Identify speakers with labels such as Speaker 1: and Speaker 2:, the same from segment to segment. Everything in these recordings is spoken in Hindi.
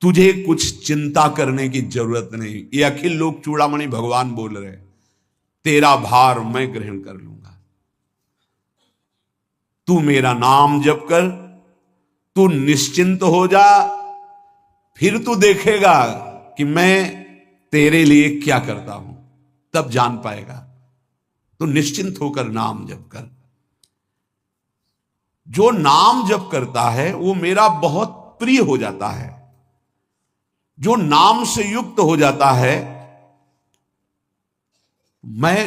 Speaker 1: तुझे कुछ चिंता करने की जरूरत नहीं। ये अखिल लोक चूड़ामणि भगवान बोल रहे, तेरा भार मैं ग्रहण कर लूंगा। तू मेरा नाम जप कर, तू निश्चिंत हो जा, फिर तू देखेगा कि मैं तेरे लिए क्या करता हूं, तब जान पाएगा। तो निश्चिंत होकर नाम जप कर। जो नाम जप करता है वो मेरा बहुत प्रिय हो जाता है। जो नाम से युक्त हो जाता है मैं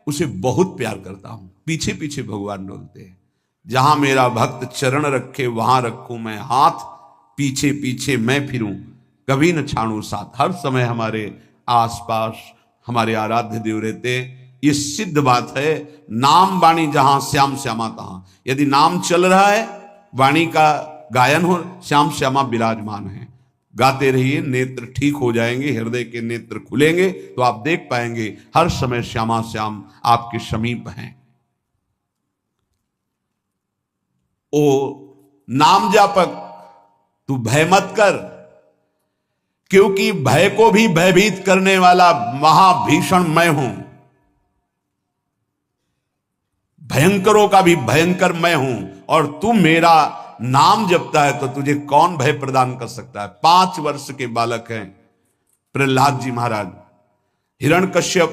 Speaker 1: उसे बहुत प्यार करता हूं। पीछे पीछे भगवान डोलते हैं, जहां मेरा भक्त चरण रखे वहां रखूं मैं हाथ, पीछे पीछे मैं फिरूं कभी न छाड़ू साथ। हर समय हमारे आसपास हमारे आराध्य देव रहते। ये सिद्ध बात है, नाम वाणी जहां श्याम श्यामा तहां। यदि नाम चल रहा है, वाणी का गायन हो, श्याम श्यामा विराजमान है। गाते रहिए, नेत्र ठीक हो जाएंगे, हृदय के नेत्र खुलेंगे तो आप देख पाएंगे हर समय श्यामा श्याम आपके समीप हैं। ओ नाम जापक, तू भय मत कर, क्योंकि भय को भी भयभीत करने वाला महाभीषण मैं हूं। भयंकरों का भी भयंकर मैं हूं, और तू मेरा नाम जपता है तो तुझे कौन भय प्रदान कर सकता है। 5 वर्ष के बालक हैं प्रहलाद जी महाराज। हिरण्यकश्यप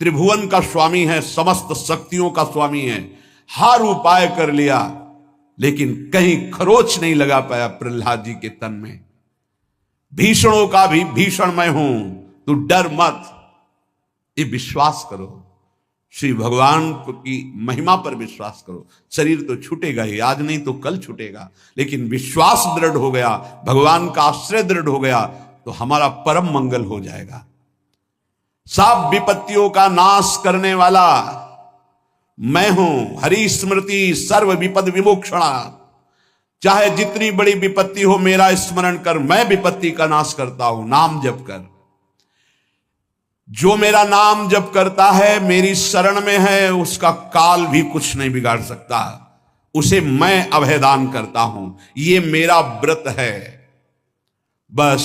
Speaker 1: त्रिभुवन का स्वामी है, समस्त शक्तियों का स्वामी है, हर उपाय कर लिया, लेकिन कहीं खरोच नहीं लगा पाया प्रहलाद जी के तन में। भीषणों का भी भीषण मैं हूं, तू डर मत। ये विश्वास करो, श्री भगवान की महिमा पर विश्वास करो। शरीर तो छूटेगा ही, आज नहीं तो कल छूटेगा, लेकिन विश्वास दृढ़ हो गया, भगवान का आश्रय दृढ़ हो गया तो हमारा परम मंगल हो जाएगा। सब विपत्तियों का नाश करने वाला मैं हूं। हरि स्मृति सर्व विपद विमोक्षणा। चाहे जितनी बड़ी विपत्ति हो, मेरा स्मरण कर, मैं विपत्ति का नाश करता हूं। नाम जप कर। जो मेरा नाम जप करता है, मेरी शरण में है, उसका काल भी कुछ नहीं बिगाड़ सकता। उसे मैं अभयदान करता हूं। ये मेरा व्रत है। बस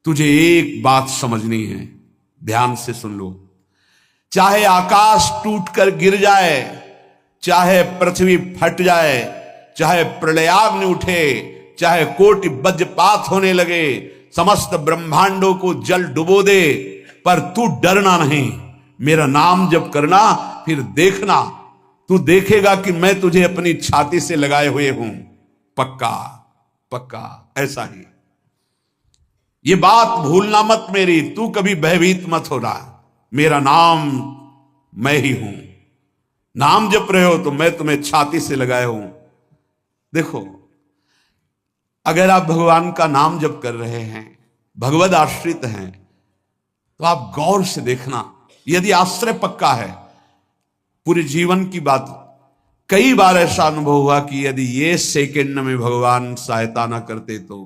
Speaker 1: तुझे एक बात समझनी है, ध्यान से सुन लो। चाहे आकाश टूटकर गिर जाए, चाहे पृथ्वी फट जाए, चाहे प्रलयाग्नि उठे, चाहे कोटि वज्रपात होने लगे, समस्त ब्रह्मांडों को जल डुबो दे, पर तू डरना नहीं। मेरा नाम जप करना, फिर देखना, तू देखेगा कि मैं तुझे अपनी छाती से लगाए हुए हूं। पक्का पक्का ऐसा ही। ये बात भूलना मत मेरी, तू कभी भयभीत मत होना। मेरा नाम मैं ही हूं। नाम जप रहे हो तो मैं तुम्हें छाती से लगाए हूं। देखो, अगर आप भगवान का नाम जप कर रहे हैं, भगवद आश्रित हैं, तो आप गौर से देखना। यदि आश्रय पक्का है, पूरे जीवन की बात, कई बार ऐसा अनुभव हुआ कि यदि ये सेकंड में भगवान सहायता ना करते तो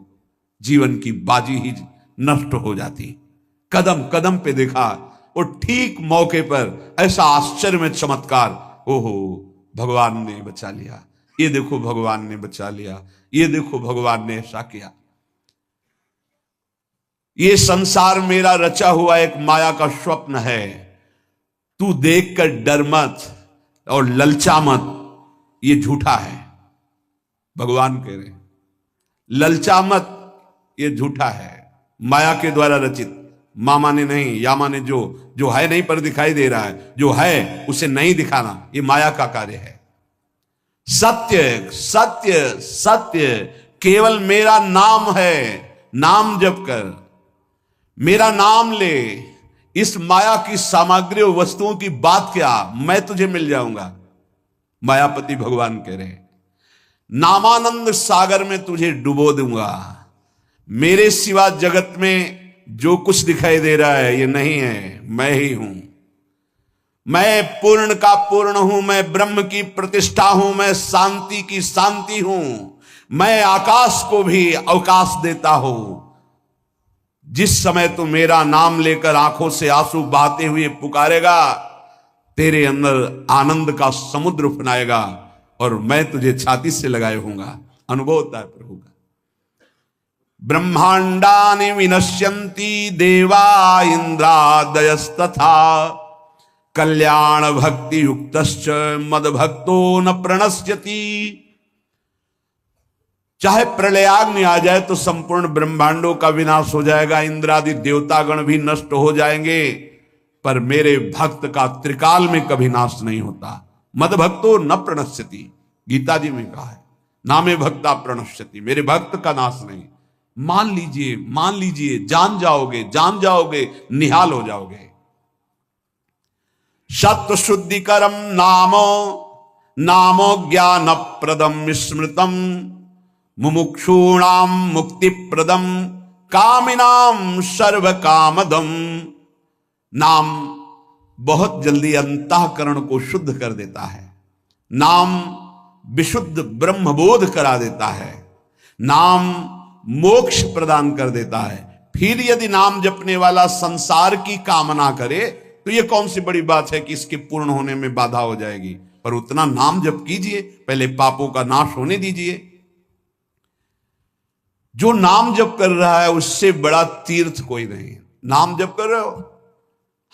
Speaker 1: जीवन की बाजी ही नष्ट हो जाती। कदम कदम पे देखा, और ठीक मौके पर ऐसा आश्चर्य में चमत्कार, ओहो भगवान ने बचा लिया, ये देखो भगवान ने बचा लिया, ये देखो भगवान ने ऐसा किया। ये संसार मेरा रचा हुआ एक माया का स्वप्न है। तू देखकर डर मत और ललचा मत, ये झूठा है। भगवान कह रहे ललचा मत, ये झूठा है, माया के द्वारा रचित। मामा ने नहीं, यामा ने जो है नहीं पर दिखाई दे रहा है, जो है उसे नहीं दिखाना, ये माया का कार्य है। सत्य सत्य सत्य केवल मेरा नाम है। नाम जप कर, मेरा नाम ले। इस माया की सामग्री और वस्तुओं की बात क्या, मैं तुझे मिल जाऊंगा। मायापति भगवान कह रहे नामानंद सागर में तुझे डुबो दूंगा। मेरे सिवा जगत में जो कुछ दिखाई दे रहा है ये नहीं है, मैं ही हूं। मैं पूर्ण का पूर्ण हूं, मैं ब्रह्म की प्रतिष्ठा हूं, मैं शांति की शांति हूं। मैं आकाश को भी अवकाश देता हूं। जिस समय तू मेरा नाम लेकर आंखों से आंसू बहाते हुए पुकारेगा, तेरे अंदर आनंद का समुद्र फनाएगा और मैं तुझे छाती से लगाए होऊंगा। अनुभव होता है प्रभु का। ब्रह्मांडानि विनश्यन्ति देवा इंद्रादयस्तथा कल्याण भक्ति युक्तश्च मद भक्तो न प्रणश्यति। चाहे प्रलयाग्नि आ जाए तो संपूर्ण ब्रह्मांडों का विनाश हो जाएगा, इंद्रादि देवतागण भी नष्ट हो जाएंगे, पर मेरे भक्त का त्रिकाल में कभी नाश नहीं होता। मद भक्तो न प्रणश्यति, गीता जी में कहा है, नामे भक्ता प्रणश्यति, मेरे भक्त का नाश नहीं। मान लीजिए, जान जाओगे, निहाल हो जाओगे। सत्व शुद्धिकरम नामो ज्ञान प्रदम स्मृतम मुमुक्षूणाम मुक्ति प्रदम कामिनाम सर्व कामदम। नाम बहुत जल्दी अंतःकरण को शुद्ध कर देता है, नाम विशुद्ध ब्रह्मबोध करा देता है, नाम मोक्ष प्रदान कर देता है। फिर यदि नाम जपने वाला संसार की कामना करे तो यह कौन सी बड़ी बात है कि इसके पूर्ण होने में बाधा हो जाएगी। पर उतना नाम जप कीजिए, पहले पापों का नाश होने दीजिए। जो नाम जप कर रहा है उससे बड़ा तीर्थ कोई नहीं। नाम जप कर रहे हो,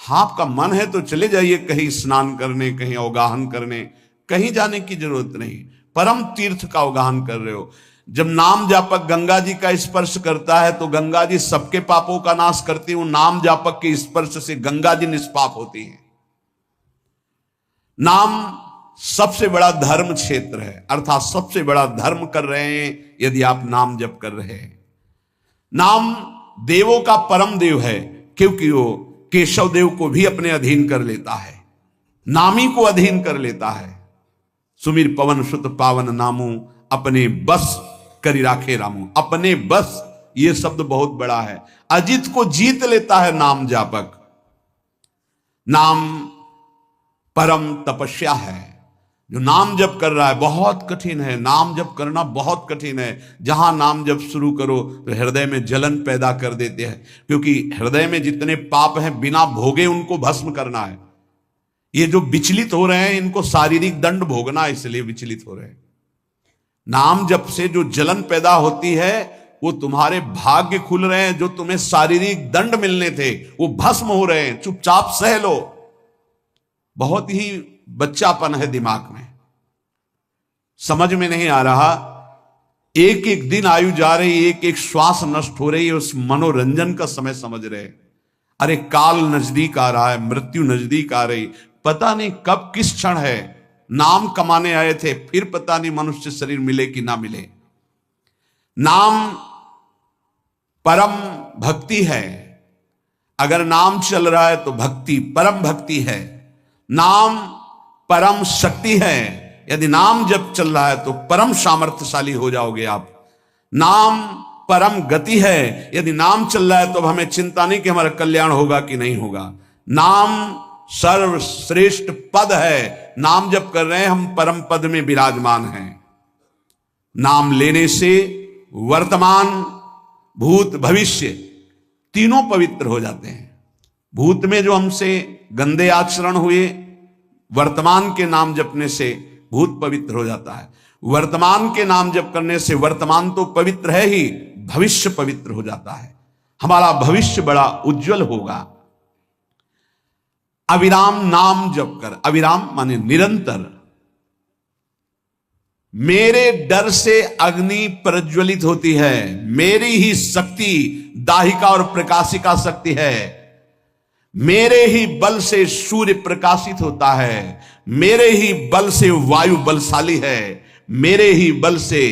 Speaker 1: हाँ आपका मन है तो चले जाइए कहीं स्नान करने, कहीं अवगाहन करने, कहीं जाने की जरूरत नहीं। परम तीर्थ का अवगाहन कर रहे हो। जब नाम जापक गंगा जी का स्पर्श करता है तो गंगा जी सबके पापों का नाश करती हूं, नाम जापक के स्पर्श से गंगा जी निष्पाप होती है। नाम सबसे बड़ा धर्म क्षेत्र है, अर्थात सबसे बड़ा धर्म कर रहे हैं यदि आप नाम जप कर रहे हैं। नाम देवों का परम देव है, क्योंकि वो केशव देव को भी अपने अधीन कर लेता है, नामी को अधीन कर लेता है। सुमिर पवन सुत पावन नामू अपने बस करी राखे रामू। अपने बस, ये शब्द बहुत बड़ा है। अजित को जीत लेता है नाम जापक। नाम परम तपस्या है। जो नाम जप कर रहा है बहुत कठिन है, नाम जप करना बहुत कठिन है। जहां नाम जप शुरू करो तो हृदय में जलन पैदा कर देते हैं, क्योंकि हृदय में जितने पाप हैं बिना भोगे उनको भस्म करना है। ये जो विचलित हो रहे हैं इनको शारीरिक दंड भोगना, इसलिए विचलित हो रहे हैं। नाम जप से जो जलन पैदा होती है वो तुम्हारे भाग्य खुल रहे हैं, जो तुम्हें शारीरिक दंड मिलने थे वो भस्म हो रहे हैं। चुपचाप सह लो। बहुत ही बच्चापन है दिमाग में, समझ में नहीं आ रहा। एक एक दिन आयु जा रही, एक एक श्वास नष्ट हो रही है, उस मनोरंजन का समय समझ रहे। अरे काल नजदीक आ रहा है, मृत्यु नजदीक आ रही, पता नहीं कब किस क्षण है। नाम कमाने आए थे, फिर पता नहीं मनुष्य शरीर मिले कि ना मिले। नाम परम भक्ति है। अगर नाम चल रहा है तो भक्ति परम भक्ति है। नाम परम शक्ति है। यदि नाम जब चल रहा है तो परम सामर्थ्यशाली हो जाओगे आप। नाम परम गति है। यदि नाम चल रहा है तो अब हमें चिंता नहीं कि हमारा कल्याण होगा कि नहीं होगा। नाम सर्वश्रेष्ठ पद है। नाम जप कर रहे हैं, हम परम पद में विराजमान हैं। नाम लेने से वर्तमान, भूत, भविष्य तीनों पवित्र हो जाते हैं। भूत में जो हमसे गंदे आचरण हुए, वर्तमान के नाम जपने से भूत पवित्र हो जाता है। वर्तमान के नाम जप करने से वर्तमान तो पवित्र है ही, भविष्य पवित्र हो जाता है। हमारा भविष्य बड़ा उज्जवल होगा। अविराम नाम जप कर, अविराम माने निरंतर। मेरे डर से अग्नि प्रज्वलित होती है, मेरी ही शक्ति दाहिका और प्रकाशिका शक्ति है। मेरे ही बल से सूर्य प्रकाशित होता है, मेरे ही बल से वायु बलशाली है, मेरे ही बल से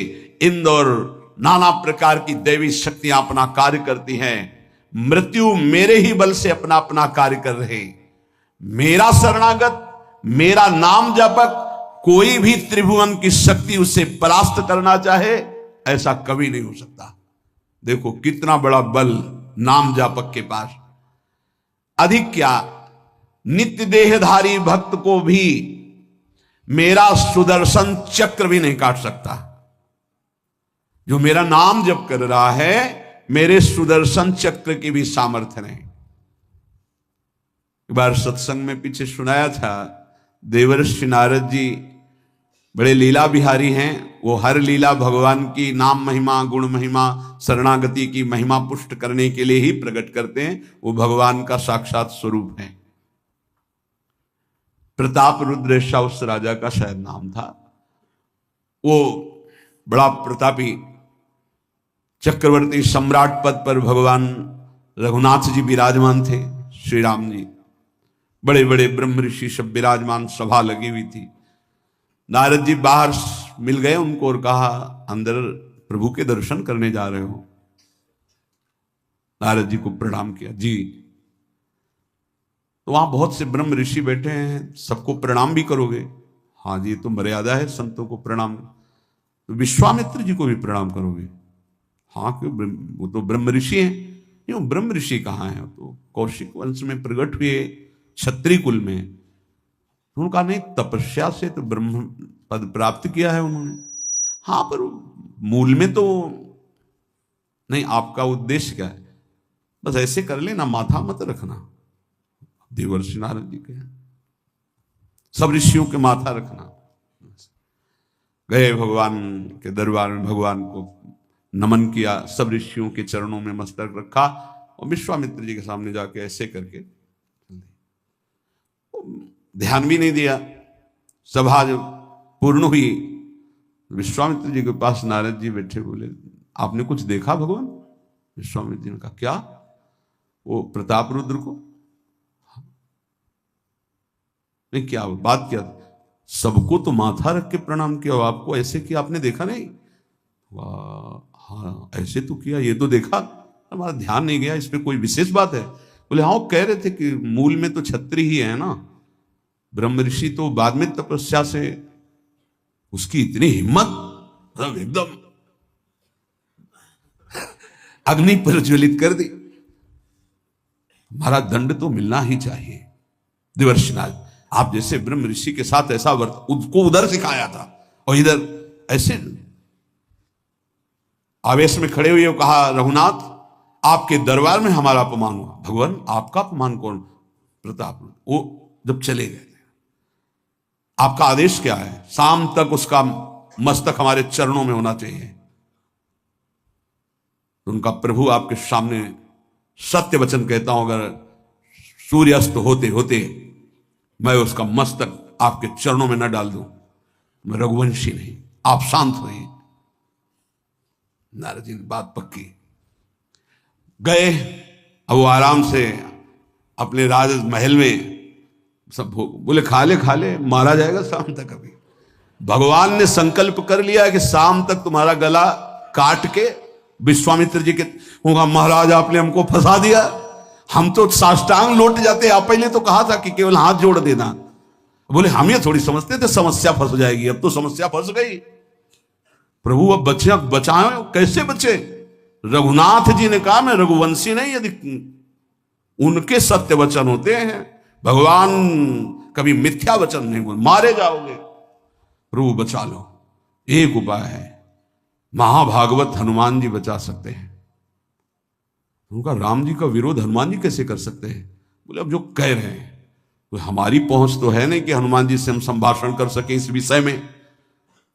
Speaker 1: इंद्र और नाना प्रकार की दैवी शक्तियां अपना कार्य करती हैं। मृत्यु मेरे ही बल से अपना अपना कार्य कर रहे। मेरा शरणागत, मेरा नाम जापक, कोई भी त्रिभुवन की शक्ति उसे परास्त करना चाहे ऐसा कभी नहीं हो सकता। देखो कितना बड़ा बल नाम जापक के पास। अधिक क्या, नित्य देहधारी भक्त को भी मेरा सुदर्शन चक्र भी नहीं काट सकता। जो मेरा नाम जप कर रहा है, मेरे सुदर्शन चक्र की भी सामर्थ्य नहीं। एक बार सत्संग में पीछे सुनाया था, देवर्षि नारद जी बड़े लीला बिहारी हैं। वो हर लीला भगवान की नाम महिमा, गुण महिमा, शरणागति की महिमा पुष्ट करने के लिए ही प्रकट करते हैं। वो भगवान का साक्षात स्वरूप है। प्रताप रुद्र ऐसा उस राजा का शायद नाम था। वो बड़ा प्रतापी चक्रवर्ती सम्राट पद पर भगवान रघुनाथ जी विराजमान थे। श्री राम जी, बड़े बड़े ब्रह्म ऋषि सब विराजमान, सभा लगी हुई थी। नारद जी बाहर मिल गए उनको और कहा, अंदर प्रभु के दर्शन करने जा रहे हो? नारद जी को प्रणाम किया। जी। तो वहां बहुत से ब्रह्म ऋषि बैठे हैं, सबको प्रणाम भी करोगे? हाँ जी, तो मर्यादा है संतों को प्रणाम। तो विश्वामित्र जी को भी प्रणाम करोगे? हाँ, क्यों, वो तो ब्रह्म ऋषि हैं। क्यों, ब्रह्म ऋषि कहाँ हैं? तो कौशिक वंश में प्रकट हुए, क्षत्रिय कुल में। तो उनका नहीं, तपस्या से तो ब्रह्म पद प्राप्त किया है उन्होंने। हाँ, पर मूल में तो नहीं। आपका उद्देश्य क्या है? बस ऐसे कर लेना, माथा मत रखना। देवर्षि नारद जी के सब ऋषियों के माथा रखना। गए भगवान के दरबार में, भगवान को नमन किया, सब ऋषियों के चरणों में मस्तक रखा और विश्वामित्र जी के सामने जाके ऐसे करके ध्यान भी नहीं दिया। सभा जब पूर्ण हुई, विश्वामित्र जी के पास नारद जी बैठे, बोले, आपने कुछ देखा भगवान? विश्वामित्र जी ने कहा, क्या? वो प्रताप रुद्र को? नहीं, क्या बात? क्या? सबको तो माथा रख के प्रणाम किया, आपको ऐसे किया, आपने देखा नहीं? वाह, हाँ ऐसे तो किया, ये तो देखा, हमारा ध्यान नहीं गया, इस पे कोई विशेष बात है? बोले, हाँ, वो कह रहे थे कि मूल में तो क्षत्रिय ही है ना, ब्रह्म ऋषि तो बाद में तपस्या से, उसकी इतनी हिम्मत, मतलब एकदम अग्नि प्रज्वलित कर दी। हमारा दंड तो मिलना ही चाहिए। देवर्षिनाथ, आप जैसे ब्रह्म ऋषि के साथ ऐसा उसको उधर सिखाया था और इधर ऐसे आवेश में खड़े हुए कहा, रघुनाथ, आपके दरबार में हमारा अपमान हुआ। भगवान, आपका अपमान कौन? प्रताप। वो जब चले गए, आपका आदेश क्या है? शाम तक उसका मस्तक हमारे चरणों में होना चाहिए। तो उनका प्रभु आपके सामने सत्य वचन कहता हूं, अगर सूर्यास्त होते होते मैं उसका मस्तक आपके चरणों में न डाल दूं, मैं रघुवंशी नहीं। आप शांत होइए। नारद जी ने बात पक्की। गए, अब वो आराम से अपने राज महल में सब बोले, खा ले, मारा जाएगा शाम तक। अभी भगवान ने संकल्प कर लिया है कि शाम तक तुम्हारा गला काट के विश्वामित्र जी के होगा, महाराज आपने हमको फंसा दिया, हम तो साष्टांग लौट जाते। आप पहले तो कहा था कि केवल हाथ जोड़ देना। बोले, हम ये थोड़ी समझते थे समस्या फंस जाएगी, अब तो समस्या फंस गई। प्रभु अब बचाए, कैसे बचे? रघुनाथ जी ने कहा, मैं रघुवंशी नहीं, यदि उनके सत्य वचन होते हैं, भगवान कभी मिथ्या वचन नहीं बोल, मारे जाओगे। प्रभु बचा लो। एक उपाय है, महाभागवत हनुमान जी बचा सकते हैं। उनका राम जी का विरोध हनुमान जी कैसे कर सकते हैं? बोले, अब जो कह रहे हैं तो हमारी पहुंच तो है नहीं कि हनुमान जी से हम संभाषण कर सके इस विषय में।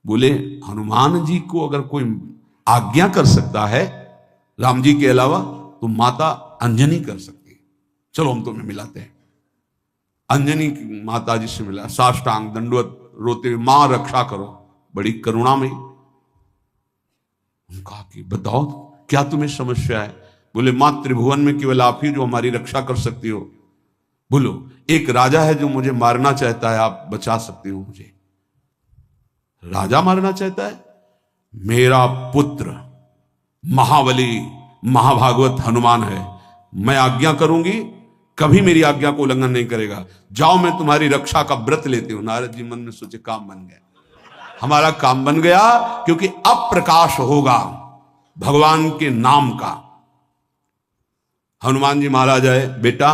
Speaker 1: बोले, हनुमान जी को अगर कोई आज्ञा कर सकता है राम जी के अलावा, तो माता अंजनी कर सकती है। चलो हम तुम्हें मिलाते हैं। अंजनी की माता जी से मिला, साष्टांग दंडवत रोते हुए, मां रक्षा करो, बड़ी करुणा में। उनका कि बताओ क्या तुम्हें समस्या है? बोले, मां त्रिभुवन में केवल आप ही जो हमारी रक्षा कर सकती हो। बोलो, एक राजा है जो मुझे मारना चाहता है, आप बचा सकती हो मुझे? राजा मारना चाहता है? मेरा पुत्र महाबली महाभागवत हनुमान है, मैं आज्ञा करूंगी, कभी मेरी आज्ञा को उल्लंघन नहीं करेगा। जाओ, मैं तुम्हारी रक्षा का व्रत लेती हूं। नारद जी मन में सोचे, काम बन गया, हमारा काम बन गया, क्योंकि अब प्रकाश होगा भगवान के नाम का। हनुमान जी महाराज आए, बेटा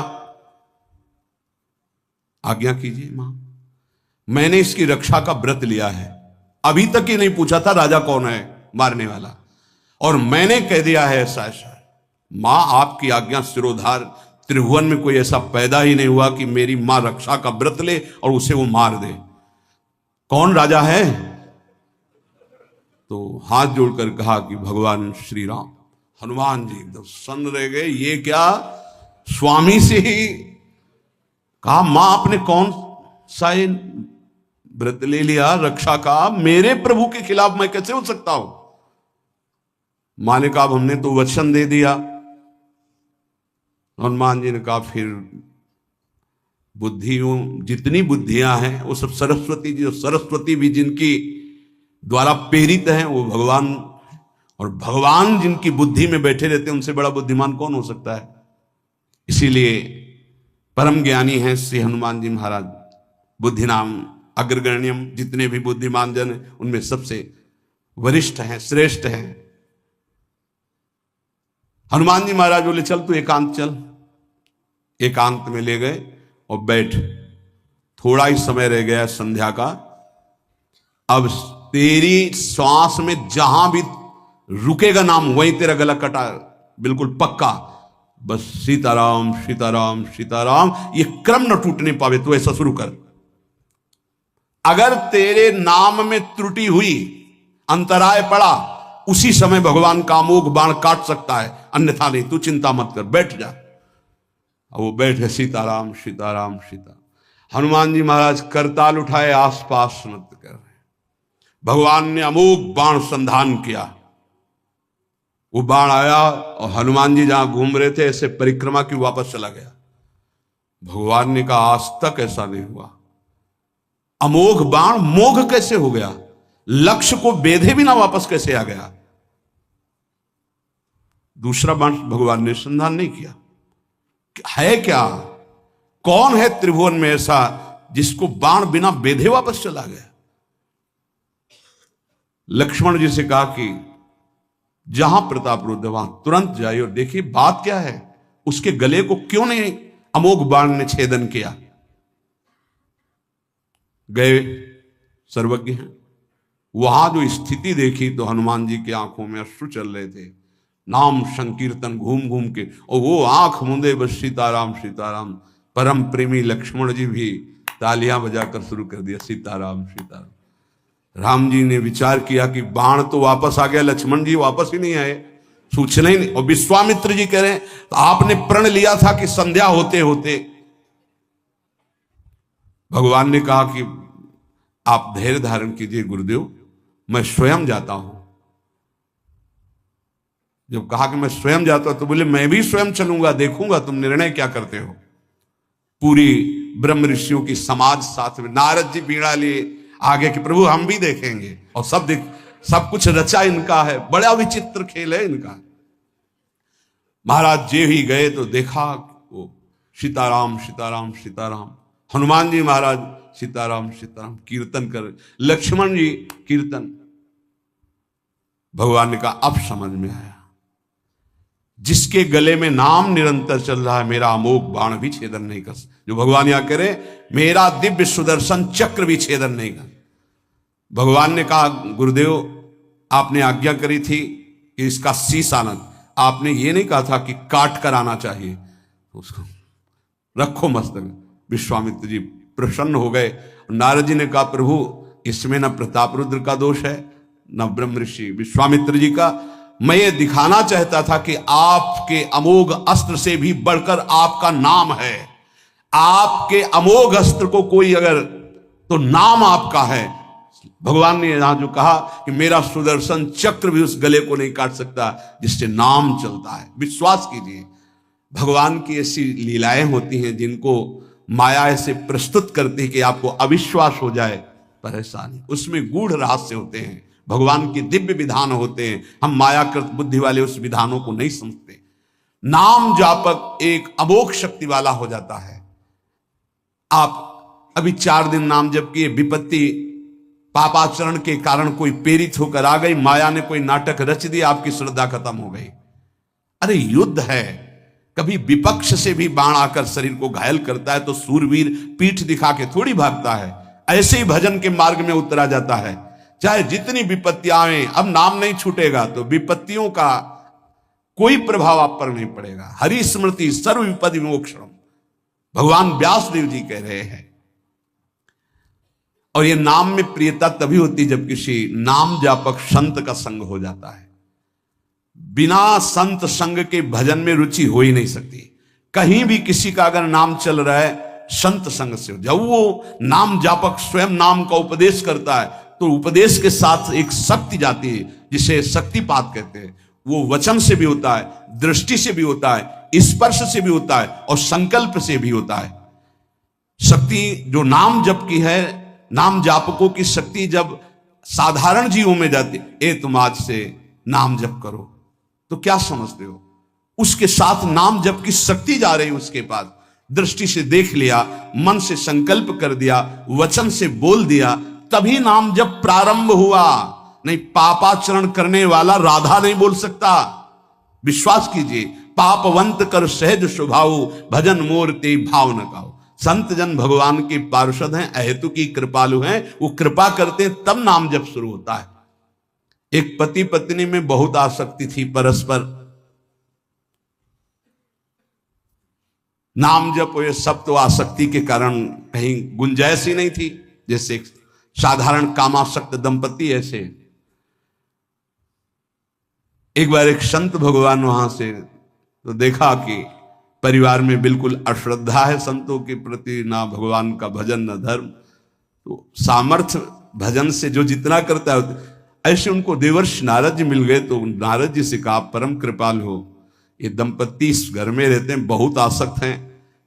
Speaker 1: आज्ञा कीजिए मां, मैंने इसकी रक्षा का व्रत लिया है। अभी तक ही नहीं पूछा था राजा कौन है मारने वाला, और मैंने कह दिया है ऐसा ऐसा। मां, आपकी आज्ञा सिरोधार, त्रिभुवन में कोई ऐसा पैदा ही नहीं हुआ कि मेरी मां रक्षा का व्रत ले और उसे वो मार दे। कौन राजा है? तो हाथ जोड़कर कहा कि भगवान श्री राम। हनुमान जी एकदम सन्न रह गए, ये क्या? स्वामी से ही कहा, मां आपने कौन सा व्रत ले लिया रक्षा का? मेरे प्रभु के खिलाफ मैं कैसे हो सकता हूं? मां ने कहा, हमने तो वचन दे दिया। हनुमान जी ने कहा, फिर बुद्धियों जितनी बुद्धियां हैं वो सब सरस्वती जी, सरस्वती भी जिनकी द्वारा प्रेरित हैं वो भगवान, और भगवान जिनकी बुद्धि में बैठे रहते हैं उनसे बड़ा बुद्धिमान कौन हो सकता है? इसीलिए परम ज्ञानी हैं श्री हनुमान जी महाराज। बुद्धि नाम अग्रगण्यम, जितने भी बुद्धिमान जन हैं उनमें सबसे वरिष्ठ हैं, श्रेष्ठ हैं। हनुमान जी महाराज बोले, चल तू एकांत चल। एकांत में ले गए और बैठ। थोड़ा ही समय रह गया संध्या का। अब तेरी श्वास में जहां भी रुकेगा नाम, वहीं तेरा गला कटा, बिल्कुल पक्का। बस सीताराम सीताराम सीताराम, ये क्रम न टूटने पावे, तो ऐसा शुरू कर। अगर तेरे नाम में त्रुटि हुई, अंतराय पड़ा, उसी समय भगवान का अमोघ बाण काट सकता है, अन्यथा नहीं। तू चिंता मत कर, बैठ जा। वो बैठे, सीताराम सीताराम सीता। हनुमान जी महाराज करताल उठाए, आसपास नृत्य कर रहे। भगवान ने अमोघ बाण संधान किया। वो बाण आया और हनुमान जी जहां घूम रहे थे ऐसे परिक्रमा की, वापस चला गया। भगवान ने कहा, आज तक ऐसा नहीं हुआ। अमोघ बाण मोघ कैसे हो गया? लक्ष्य को बेधे बिना वापस कैसे आ गया? दूसरा बाण भगवान ने संधान नहीं किया। है क्या? कौन है त्रिभुवन में ऐसा जिसको बाण बिना बेधे वापस चला गया? लक्ष्मण जी से कहा कि जहां प्रताप रुद्र वहां तुरंत जाइए और देखिए बात क्या है, उसके गले को क्यों नहीं अमोघ बाण ने छेदन किया। गए, सर्वज्ञ हैं। वहां जो स्थिति देखी तो हनुमान जी की आंखों में अश्रु चल रहे थे। नाम संकीर्तन घूम घूम के, और वो आंख मूंदे बस सीताराम सीताराम। परम प्रेमी लक्ष्मण जी भी तालियां बजाकर शुरू कर दिया, सीताराम सीताराम। राम जी ने विचार किया कि बाण तो वापस आ गया, लक्ष्मण जी वापस ही नहीं आए, सूचना ही नहीं। और विश्वामित्र जी कह रहे हैं, तो आपने प्रण लिया था कि संध्या होते होते। भगवान ने कहा कि आप धैर्य धारण कीजिए गुरुदेव, मैं स्वयं जाता हूं। जब कहा कि मैं स्वयं जाता हूं तो बोले, मैं भी स्वयं चलूंगा, देखूंगा तुम निर्णय क्या करते हो। पूरी ब्रह्म ऋषियों की समाज साथ में, नारद जी बीड़ा लिए आगे कि प्रभु हम भी देखेंगे, और सब कुछ रचा इनका है, बड़ा विचित्र खेल है इनका। महाराज जे ही गए तो देखा वो सीताराम सीताराम सीताराम। हनुमान जी महाराज सीताराम सीताराम कीर्तन कर, लक्ष्मण जी कीर्तन। भगवान ने कहा, अब समझ में आया, जिसके गले में नाम निरंतर चल रहा है, मेरा अमोघ बाण भी छेदन नहीं कर। जो भगवान यहां कह रहे, मेरा दिव्य सुदर्शन चक्र भी छेदन नहीं कर। भगवान ने कहा, गुरुदेव आपने आज्ञा करी थी कि इसका शीश आना, आपने ये नहीं कहा था कि काट कर आना चाहिए, उसको रखो मस्तक। विश्वामित्र जी प्रसन्न हो गए। नारद जी ने कहा, प्रभु इसमें न प्रताप रुद्र का दोष है न ब्रह्म ऋषि विश्वामित्र जी का। मैं ये दिखाना चाहता था कि आपके अमोघ अस्त्र से भी बढ़कर आपका नाम है। आपके अमोघ अस्त्र को कोई अगर, तो नाम आपका है। भगवान ने यहां जो कहा कि मेरा सुदर्शन चक्र भी उस गले को नहीं काट सकता जिससे नाम चलता है। विश्वास कीजिए, भगवान की ऐसी लीलाएं होती हैं जिनको माया ऐसे प्रस्तुत करती है कि आपको अविश्वास हो जाए, परेशानी। उसमें गूढ़ रहस्य होते हैं, भगवान के दिव्य विधान होते हैं। हम मायाकृत बुद्धि वाले उस विधानों को नहीं समझते। नाम जापक एक अमोघ शक्ति वाला हो जाता है। आप अभी 4 दिन नाम जप किए, विपत्ति पापाचरण के कारण कोई प्रेरित होकर आ गई, माया ने कोई नाटक रच दिया, आपकी श्रद्धा खत्म हो गई। अरे युद्ध है, कभी विपक्ष से भी बाण आकर शरीर को घायल करता है तो सूरवीर पीठ दिखा के थोड़ी भागता है। ऐसे ही भजन के मार्ग में उतरा जाता है, चाहे जितनी विपत्तियां आए। अब नाम नहीं छूटेगा तो विपत्तियों का कोई प्रभाव आप पर नहीं पड़ेगा। हरि स्मृति सर्व विपदि मोक्षम, भगवान व्यासदेव जी कह रहे हैं। और ये नाम में प्रियता तभी होती जब किसी नाम जापक संत का संग हो जाता है। बिना संत संग के भजन में रुचि हो ही नहीं सकती। कहीं भी किसी का अगर नाम चल रहा है संत संग से, जब वो नाम जापक स्वयं नाम का उपदेश करता है तो उपदेश के साथ एक शक्ति जाती है जिसे शक्तिपात कहते हैं। वो वचन से भी होता है, दृष्टि से भी होता है, स्पर्श से भी होता है और संकल्प से भी होता है। शक्ति जो नाम जप की है, नाम जापकों की शक्ति जब साधारण जीवों में जाती, ए तुम आज से नाम जप करो, तो क्या समझते हो? उसके साथ नाम जप की शक्ति जा रही उसके पास। दृष्टि से देख लिया, मन से संकल्प कर दिया, वचन से बोल दिया, तभी नाम जप प्रारंभ हुआ। नहीं, पापाचरण करने वाला राधा नहीं बोल सकता। विश्वास कीजिए, पापवंत कर सहज स्वभाव, भजन मोर ते भाव न गाओ। संत जन भगवान के पार्षद हैं, अहेतु की कृपालु हैं, वो कृपा करते हैं तब नाम जप शुरू होता है। एक पति पत्नी में बहुत आसक्ति थी परस्पर, नाम जप ये सब तो आसक्ति के कारण कहीं गुंजाइश ही नहीं थी। जैसे साधारण कामासक्त दंपति, ऐसे एक बार एक संत भगवान वहां से तो देखा कि परिवार में बिल्कुल अश्रद्धा है संतों के प्रति, ना भगवान का भजन न धर्म। तो सामर्थ्य भजन से जो जितना करता है, ऐसे उनको देवर्षि नारद जी मिल गए। तो नारद जी से कहा, परम कृपाल हो, ये दंपत्ति इस घर में रहते हैं, बहुत आसक्त हैं,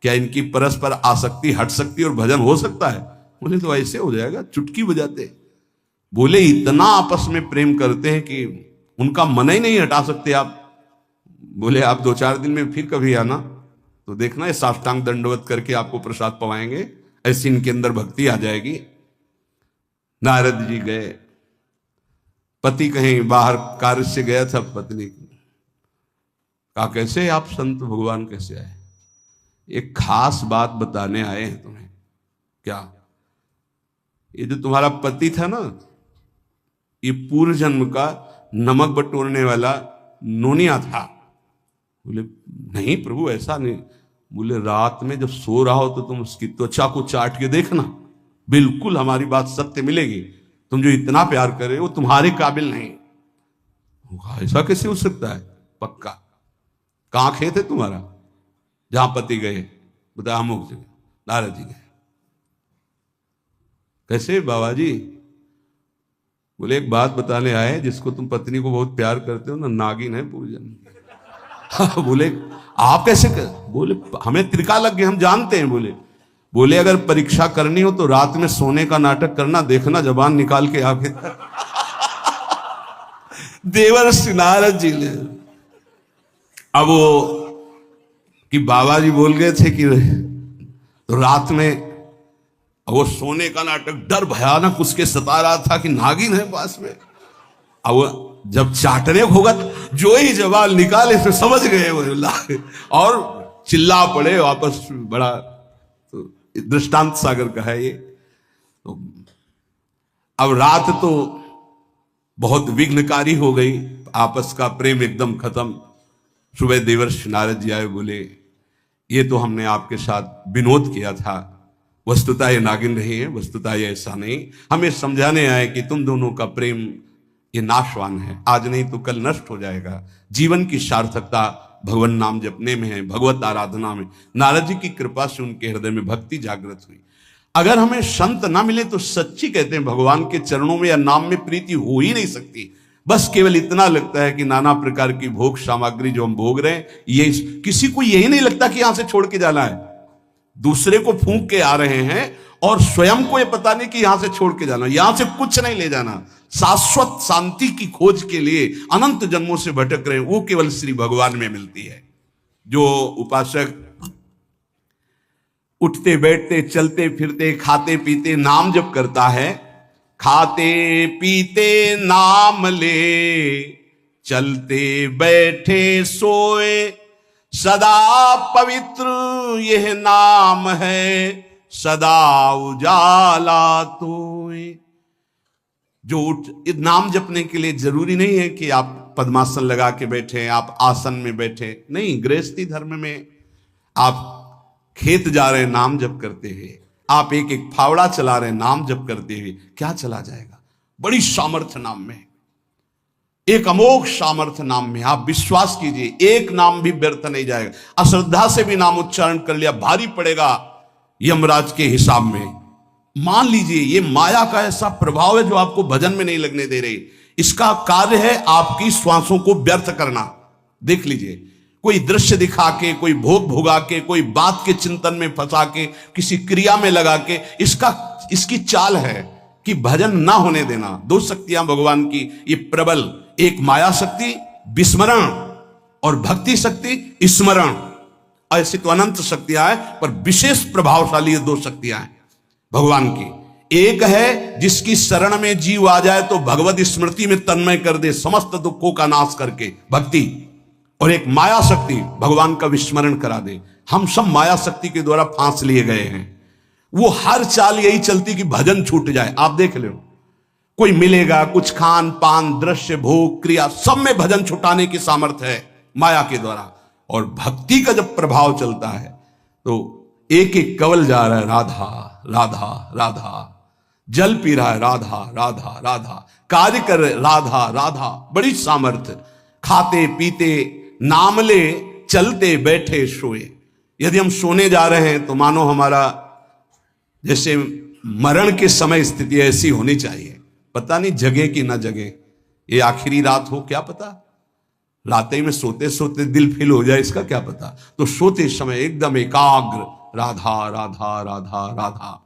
Speaker 1: क्या इनकी परस्पर आसक्ति हट सकती है और भजन हो सकता है? बोले तो ऐसे हो जाएगा, चुटकी बजाते। बोले इतना आपस में प्रेम करते हैं कि उनका मन ही नहीं हटा सकते आप। बोले आप 2-4 दिन में फिर कभी आना तो देखना, ये साष्टांग दंडवत करके आपको प्रसाद पवाएंगे, ऐसी इनके अंदर भक्ति आ जाएगी। नारद जी गए, पति कहीं बाहर कार्य से गया था, पत्नी कहा कैसे आप संत भगवान कैसे आए? एक खास बात बताने आए हैं तुम्हें। क्या? ये जो तुम्हारा पति था ना, ये पूर्व जन्म का नमक बटोरने वाला नोनिया था। बोले नहीं प्रभु ऐसा नहीं। बोले रात में जब सो रहा हो तो तुम उसकी त्वचा को चाट के देखना, बिल्कुल हमारी बात सत्य मिलेगी। तुम जो इतना प्यार कर रहे हो तुम्हारे काबिल नहीं। ऐसा कैसे हो सकता है? पक्का। कहां खेत है तुम्हारा? जहां पति गए, बता अमुक जगह। नारद जी गए, कैसे बाबा जी? बोले एक बात बताने आए, जिसको तुम पत्नी को बहुत प्यार करते हो ना, नागिन है पूजन। बोले आप कैसे कर? बोले हमें त्रिका लग गए, हम जानते हैं। बोले अगर परीक्षा करनी हो तो रात में सोने का नाटक करना, देखना जबान निकाल के आगे। देवर्षि नारद जी ने, अब वो कि बाबा जी बोल गए थे कि तो रात में वो सोने का नाटक, डर भयानक उसके सता रहा था कि नागिन है पास में। अब जब चाटने होगा जो ही जवाब निकाले तो समझ गए वो, और चिल्ला पड़े वापस। बड़ा तो दृष्टांत सागर का है ये। तो अब रात तो बहुत विघ्नकारी हो गई, आपस का प्रेम एकदम खत्म। सुबह देवर्षि नारद जी आए, बोले ये तो हमने आपके साथ विनोद किया था, वस्तुतः ये नागिन नहीं है, वस्तुतः ये ऐसा नहीं। हमें समझाने आए कि तुम दोनों का प्रेम ये नाशवान है, आज नहीं तो कल नष्ट हो जाएगा। जीवन की सार्थकता भगवान नाम जपने में है, भगवत आराधना में। नारद जी की कृपा से उनके हृदय में भक्ति जागृत हुई। अगर हमें संत ना मिले तो सच्ची कहते हैं भगवान के चरणों में या नाम में प्रीति हो ही नहीं सकती। बस केवल इतना लगता है कि नाना प्रकार की भोग सामग्री जो हम भोग रहे हैं, ये किसी को यही नहीं लगता कि यहां से छोड़ के जाना है। दूसरे को फूंक के आ रहे हैं और स्वयं को ये पता नहीं कि यहां से छोड़ के जाना, यहां से कुछ नहीं ले जाना। शाश्वत शांति की खोज के लिए अनंत जन्मों से भटक रहे हैं, वो केवल श्री भगवान में मिलती है। जो उपासक उठते बैठते चलते फिरते खाते पीते नाम जप करता है, खाते पीते नाम ले, चलते बैठे सोए सदा पवित्र यह नाम है, सदा उजाला तोए। जो नाम जपने के लिए जरूरी नहीं है कि आप पद्मासन लगा के बैठे, आप आसन में बैठे, नहीं। गृहस्थी धर्म में आप खेत जा रहे हैं, नाम जप करते हैं, आप एक एक फावड़ा चला रहे नाम जप करते हुए, क्या चला जाएगा? बड़ी सामर्थ्य नाम में, एक अमोघ सामर्थ्य नाम में। आप विश्वास कीजिए, एक नाम भी व्यर्थ नहीं जाएगा। अश्रद्धा से भी नाम उच्चारण कर लिया, भारी पड़ेगा यमराज के हिसाब में। मान लीजिए ये माया का ऐसा प्रभाव है जो आपको भजन में नहीं लगने दे रही। इसका कार्य है आपकी श्वासों को व्यर्थ करना। देख लीजिए, कोई दृश्य दिखा के, कोई भोग भोगा के, कोई बात के चिंतन में फंसा के, किसी क्रिया में लगा के, इसकी चाल है कि भजन ना होने देना। दो शक्तियां भगवान की ये प्रबल, एक माया शक्ति विस्मरण और भक्ति शक्ति स्मरण। ऐसी तो अनंत शक्तियां हैं, पर विशेष प्रभावशाली ये दो शक्तियां हैं भगवान की। एक है जिसकी शरण में जीव आ जाए तो भगवत स्मृति में तन्मय कर दे, समस्त दुखों का नाश करके, भक्ति। और एक माया शक्ति भगवान का विस्मरण करा दे। हम सब माया शक्ति के द्वारा फांस लिए गए हैं। वो हर चाल यही चलती कि भजन छूट जाए। आप देख लो, कोई मिलेगा, कुछ खान पान, दृश्य, भोग, क्रिया, सब में भजन छुटाने की सामर्थ्य है माया के द्वारा। और भक्ति का जब प्रभाव चलता है तो एक एक कवल जा रहा है राधा राधा राधा, जल पी रहा है राधा राधा राधा, कार्य कर राधा राधा, बड़ी सामर्थ्य। खाते पीते नाम ले, चलते बैठे सोए। यदि हम सोने जा रहे हैं तो मानो हमारा जैसे मरण के समय स्थिति ऐसी होनी चाहिए। पता नहीं जगे कि ना जगे, ये आखिरी रात हो, क्या पता। रात में सोते सोते दिल फेल हो जाए, इसका क्या पता। तो सोते समय एकदम एकाग्र, राधा राधा राधा राधा।